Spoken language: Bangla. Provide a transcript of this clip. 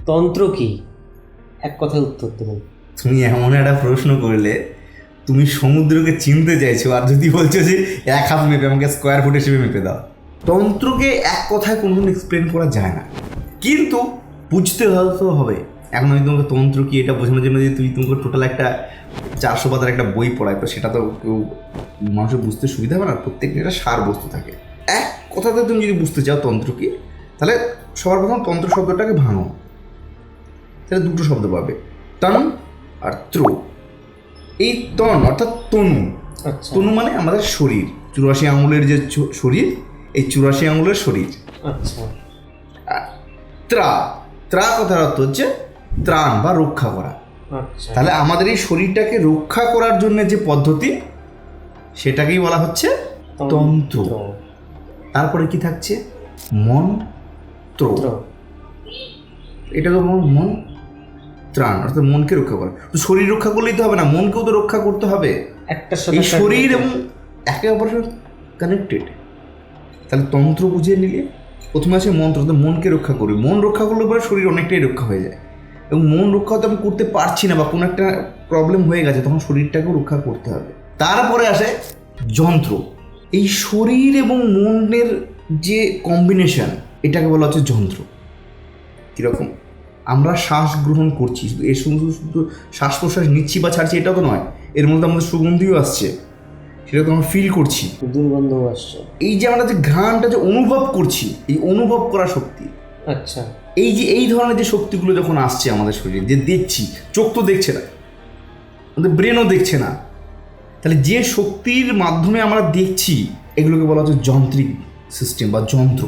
তন্ত্র কি? এক কথায় উত্তর দেবেন। তুমি এমন একটা প্রশ্ন করলে, তুমি সমুদ্রকে চিনতে চাইছো আর যদি বলছো যে 1 হাত মেপে আমাকে স্কোয়ার ফুট হিসেবে মেপে দাও। তন্ত্রকে এক কথায় কোনোদিন এক্সপ্লেন করা যায় না, কিন্তু বুঝতে হয়তো হবে। এখন আমি তোমাকে তন্ত্র কি এটা বোঝানোর জন্য যে তোমাকে টোটাল একটা 400 পাতার একটা বই পড়ায়, তো সেটা তো কেউ মানুষের বুঝতে সুবিধা হবে না। প্রত্যেকটা একটা সার বস্তু থাকে। এক কথাতে তুমি যদি বুঝতে চাও তন্ত্র কি, তাহলে সবার প্রথম তন্ত্র শব্দটাকে ভাঙো, তাহলে দুটো শব্দ পাবে, তন আর ত্রো। এই তন অর্থাৎ তনু, আচ্ছা তনু মানে আমাদের শরীর, 84 আঙুলের যে শরীর, এই 84 আঙুলের শরীর। আচ্ছা আর ত্রা, ত্রা কথার অর্থ হচ্ছে ত্রাণ বা রক্ষা করা। আচ্ছা, তাহলে আমাদের এই শরীরটাকে রক্ষা করার জন্য যে পদ্ধতি, সেটাকেই বলা হচ্ছে তন্ত্র। তারপরে কি থাকছে? মন্ত্র। এটা তো মন ত্রাণ, অর্থাৎ মনকে রক্ষা করা। তো শরীর রক্ষা করলেই তো হবে না, মনকেও তো রক্ষা করতে হবে। একটা এই শরীর এবং একে অপরের কানেক্টেড। তাহলে তন্ত্র বুঝিয়ে নিলে প্রথমে আছে মন্ত্র, তো মনকে রক্ষা করবে। মন রক্ষা করলে পরে শরীর অনেকটাই রক্ষা হয়ে যায়। এবং মন রক্ষা হতে আমি করতে পারছি না বা কোনো একটা প্রবলেম হয়ে গেছে, তখন শরীরটাকেও রক্ষা করতে হবে। তারপরে আসে যন্ত্র। এই শরীর এবং মনের যে কম্বিনেশন, এটাকে বলা হচ্ছে যন্ত্র। কীরকম? আমরা শ্বাস গ্রহণ করছি, শুধু এর শুধু শুধু শ্বাস প্রশ্বাস নিচ্ছি বা ছাড়ছি এটাও তো নয়, এর মধ্যে আমাদের সুগন্ধিও আসছে, সেটা তো আমরা ফিল করছি। দুর্গন্ধও আসছে। এই যে আমরা যে ঘ্রাণটা যে অনুভব করছি, এই অনুভব করা শক্তি, আচ্ছা, এই যে এই ধরনের যে শক্তিগুলো যখন আসছে আমাদের শরীরে, যে দেখছি, চোখ তো দেখছে না, আমাদের ব্রেনও দেখছে না, তাহলে যে শক্তির মাধ্যমে আমরা দেখছি, এগুলোকে বলা হচ্ছে যান্ত্রিক সিস্টেম বা যন্ত্র।